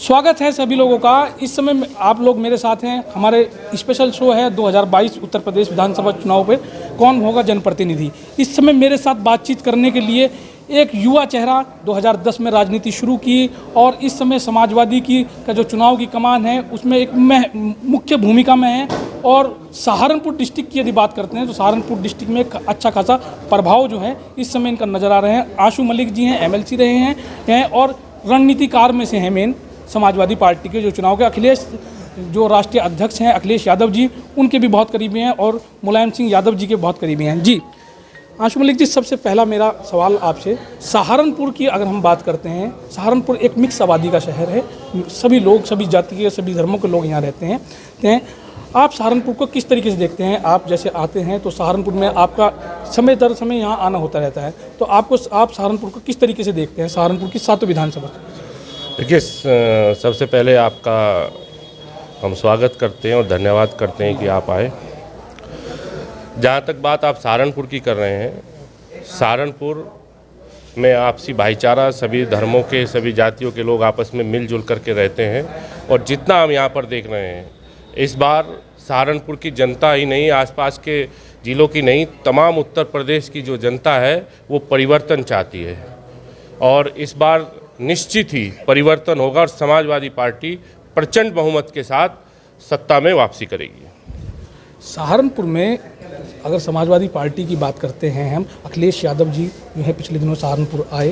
स्वागत है सभी लोगों का। इस समय आप लोग मेरे साथ हैं। हमारे स्पेशल शो है 2022 उत्तर प्रदेश विधानसभा चुनाव पे कौन होगा जनप्रतिनिधि। इस समय मेरे साथ बातचीत करने के लिए एक युवा चेहरा 2010 में राजनीति शुरू की और इस समय समाजवादी की का जो चुनाव की कमान है उसमें एक मुख्य भूमिका में है। और सहारनपुर डिस्ट्रिक्ट की यदि बात करते हैं तो सहारनपुर डिस्ट्रिक्ट में एक अच्छा खासा प्रभाव जो है इस समय इनका नज़र आ रहे हैं। आशु मलिक जी हैं, MLC रहे हैं और रणनीतिकार में से हैं मेन समाजवादी पार्टी के जो चुनाव के अखिलेश जो राष्ट्रीय अध्यक्ष हैं अखिलेश यादव जी, उनके भी बहुत करीबी हैं और मुलायम सिंह यादव जी के बहुत करीबी हैं। जी आशु मलिक जी, सबसे पहला मेरा सवाल आपसे, सहारनपुर की अगर हम बात करते हैं, सहारनपुर एक मिक्स आबादी का शहर है। सभी लोग, सभी जाति के, सभी धर्मों के लोग यहाँ रहते हैं। आप सहारनपुर को किस तरीके से देखते हैं? आप जैसे आते हैं तो सहारनपुर में आपका समय दर समय यहाँ आना होता रहता है, तो आप सहारनपुर को किस तरीके से देखते हैं, सहारनपुर की 7 विधानसभा? देखिए, सबसे पहले आपका हम स्वागत करते हैं और धन्यवाद करते हैं कि आप आए। जहाँ तक बात आप सहारनपुर की कर रहे हैं, सहारनपुर में आपसी भाईचारा, सभी धर्मों के, सभी जातियों के लोग आपस में मिलजुल करके रहते हैं। और जितना हम यहाँ पर देख रहे हैं, इस बार सहारनपुर की जनता ही नहीं, आसपास के जिलों की नहीं, तमाम उत्तर प्रदेश की जो जनता है वो परिवर्तन चाहती है। और इस बार निश्चित ही परिवर्तन होगा और समाजवादी पार्टी प्रचंड बहुमत के साथ सत्ता में वापसी करेगी। सहारनपुर में अगर समाजवादी पार्टी की बात करते हैं हम, अखिलेश यादव जी जो है पिछले दिनों सहारनपुर आए,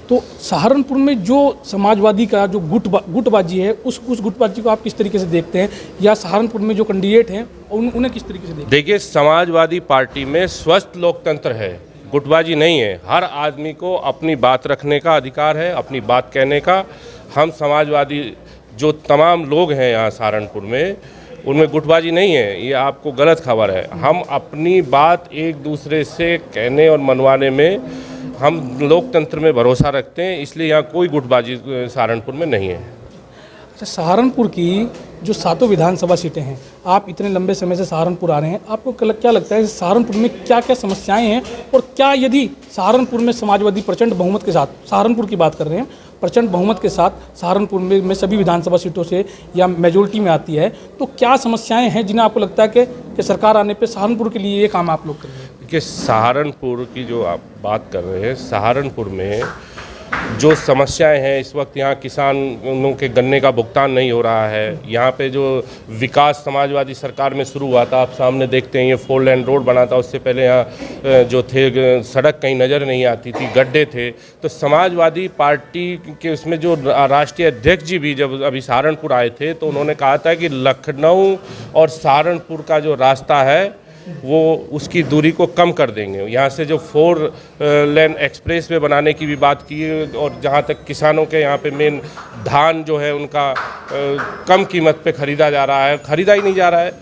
तो सहारनपुर में जो समाजवादी का जो गुटबाजी है उस गुटबाजी को आप किस तरीके से देखते हैं, या सहारनपुर में जो कैंडिडेट हैं उन्हें किस तरीके से देखते हैं? देखिए, समाजवादी पार्टी में स्वस्थ लोकतंत्र है, गुटबाजी नहीं है। हर आदमी को अपनी बात रखने का अधिकार है, अपनी बात कहने का। हम समाजवादी जो तमाम लोग हैं यहाँ सहारनपुर में, उनमें गुटबाजी नहीं है, ये आपको गलत खबर है। हम अपनी बात एक दूसरे से कहने और मनवाने में हम लोकतंत्र में भरोसा रखते हैं, इसलिए यहाँ कोई गुटबाजी सहारनपुर में नहीं है। अच्छा, सहारनपुर की जो 7 विधानसभा सीटें हैं, आप इतने लंबे समय से सहारनपुर आ रहे हैं, आपको क्या लगता है सहारनपुर में क्या क्या समस्याएं हैं? और क्या यदि सहारनपुर में समाजवादी प्रचंड बहुमत के साथ, सहारनपुर की बात कर रहे हैं, प्रचंड बहुमत के साथ सहारनपुर में सभी विधानसभा सीटों से या मेजोरिटी में आती है, तो क्या समस्याएं हैं जिन्हें आपको लगता है कि सरकार आने पर सहारनपुर के लिए ये काम आप लोग कर रहे हैं? देखिए, सहारनपुर की जो आप बात कर रहे हैं, सहारनपुर में जो समस्याएं हैं, इस वक्त यहाँ किसानों के गन्ने का भुगतान नहीं हो रहा है। यहाँ पे जो विकास समाजवादी सरकार में शुरू हुआ था, आप सामने देखते हैं ये 4 लेन रोड बना था, उससे पहले यहाँ जो थे सड़क कहीं नज़र नहीं आती थी, गड्ढे थे। तो समाजवादी पार्टी के उसमें जो राष्ट्रीय अध्यक्ष जी भी जब अभी सहारनपुर आए थे तो उन्होंने कहा था कि लखनऊ और सहारनपुर का जो रास्ता है वो उसकी दूरी को कम कर देंगे। यहाँ से जो 4 लेन एक्सप्रेस वे बनाने की भी बात की है। और जहाँ तक किसानों के यहाँ पे मेन धान जो है उनका कम कीमत पे ख़रीदा जा रहा है, ख़रीदा ही नहीं जा रहा है।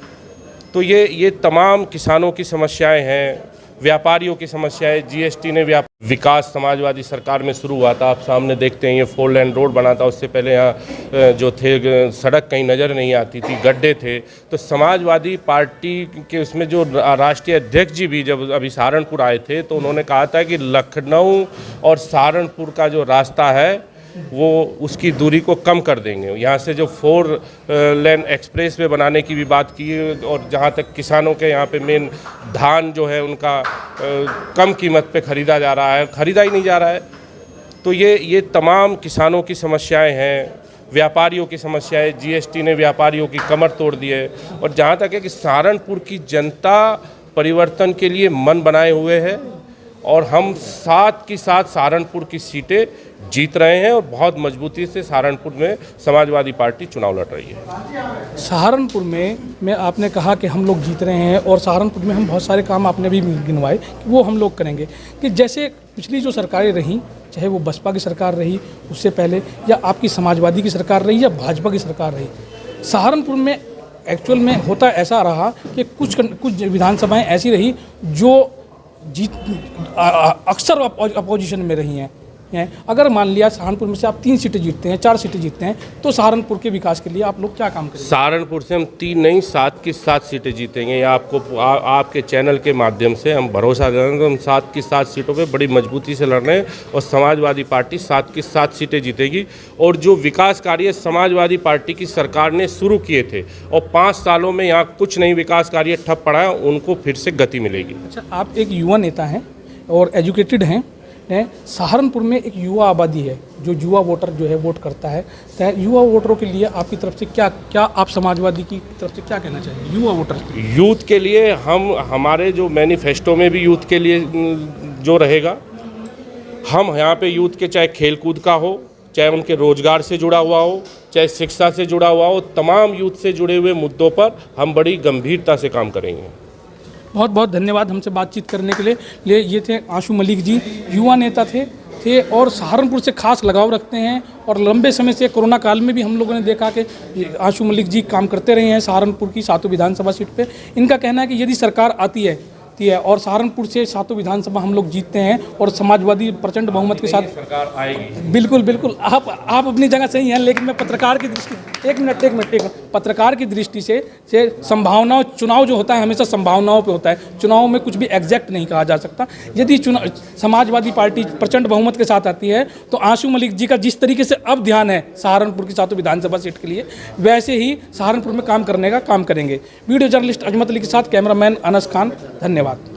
तो ये तमाम किसानों की समस्याएं हैं, व्यापारियों की समस्याएं। GST ने विकास समाजवादी सरकार में शुरू हुआ था, आप सामने देखते हैं ये 4 लेन रोड बना था, उससे पहले यहाँ जो थे सड़क कहीं नज़र नहीं आती थी, गड्ढे थे। तो समाजवादी पार्टी के उसमें जो राष्ट्रीय अध्यक्ष जी भी जब अभी सहारनपुर आए थे तो उन्होंने कहा था कि लखनऊ और सहारनपुर का जो रास्ता है वो उसकी दूरी को कम कर देंगे। यहाँ से जो 4 लेन एक्सप्रेस वे बनाने की भी बात की है। और जहाँ तक किसानों के यहाँ पे मेन धान जो है उनका कम कीमत पे ख़रीदा जा रहा है, ख़रीदा ही नहीं जा रहा है। तो ये तमाम किसानों की समस्याएं हैं, व्यापारियों की समस्याएं। GST ने व्यापारियों की कमर तोड़ दी है। और जहाँ तक है कि सहारनपुर की जनता परिवर्तन के लिए मन बनाए हुए है और हम साथ की साथ सहारनपुर की सीटें जीत रहे हैं और बहुत मजबूती से सहारनपुर में समाजवादी पार्टी चुनाव लड़ रही है। सहारनपुर में आपने कहा कि हम लोग जीत रहे हैं और सहारनपुर में हम बहुत सारे काम आपने भी गिनवाए कि वो हम लोग करेंगे, कि जैसे पिछली जो सरकारें रहीं, चाहे वो बसपा की सरकार रही उससे पहले, या आपकी समाजवादी की सरकार रही या भाजपा की सरकार रही, सहारनपुर में एक्चुअल में होता ऐसा रहा कि कुछ विधानसभाएँ ऐसी रही जो जीत अक्सर अपोजिशन में रही हैं, हैं, अगर मान लिया सहारनपुर में से आप 3 सीटें जीतते हैं, 4 सीटें जीतते हैं, तो सहारनपुर के विकास के लिए आप लोग क्या काम करेंगे? सहारनपुर से हम 3 नहीं 7 की 7 सीटें जीतेंगे। ये आपको आपके चैनल के माध्यम से हम भरोसा दे रहे हैं। तो हम 7 की 7 सीटों पे बड़ी मजबूती से लड़ रहे हैं और समाजवादी पार्टी 7 की 7 सीटें जीतेगी। और जो विकास कार्य समाजवादी पार्टी की सरकार ने शुरू किए थे और 5 सालों में यहाँ कुछ नहीं विकास कार्य ठप पड़ा है, उनको फिर से गति मिलेगी। अच्छा, आप एक युवा नेता हैं और एजुकेटेड हैं। सहारनपुर में एक युवा आबादी है, जो युवा वोटर जो है वोट करता है, तो युवा वोटरों के लिए आपकी तरफ से क्या आप समाजवादी की तरफ से क्या कहना चाहेंगे युवा वोटर? यूथ के लिए हमारे जो मैनिफेस्टो में भी यूथ के लिए जो रहेगा, हम यहाँ पे यूथ के चाहे खेलकूद का हो, चाहे उनके रोजगार से जुड़ा हुआ हो, चाहे शिक्षा से जुड़ा हुआ हो, तमाम यूथ से जुड़े हुए मुद्दों पर हम बड़ी गंभीरता से काम करेंगे। बहुत बहुत धन्यवाद हमसे बातचीत करने के लिए। ये थे आशु मलिक जी, युवा नेता थे और सहारनपुर से खास लगाव रखते हैं और लंबे समय से कोरोना काल में भी हम लोगों ने देखा कि आशु मलिक जी काम करते रहे हैं सहारनपुर की 7 विधानसभा सीट पे। इनका कहना है कि यदि सरकार आती है और सहारनपुर से 7 विधानसभा हम लोग जीतते हैं और समाजवादी प्रचंड बहुमत के साथ सरकार आएगी। बिल्कुल आप अपनी जगह सही हैं, लेकिन मैं पत्रकार की दृष्टि एक मिनट पत्रकार की दृष्टि से संभावनाओं, चुनाव जो होता है हमेशा संभावनाओं पे होता है, चुनाव में कुछ भी एग्जैक्ट नहीं कहा जा सकता। यदि समाजवादी पार्टी प्रचंड बहुमत के साथ आती है तो आशु मलिक जी का जिस तरीके से अब ध्यान है सहारनपुर की 7 विधानसभा सीट के लिए, वैसे ही सहारनपुर में काम करने का काम करेंगे। वीडियो जर्नलिस्ट अजमत अली के साथ कैमरामैन अनस खान, धन्यवाद।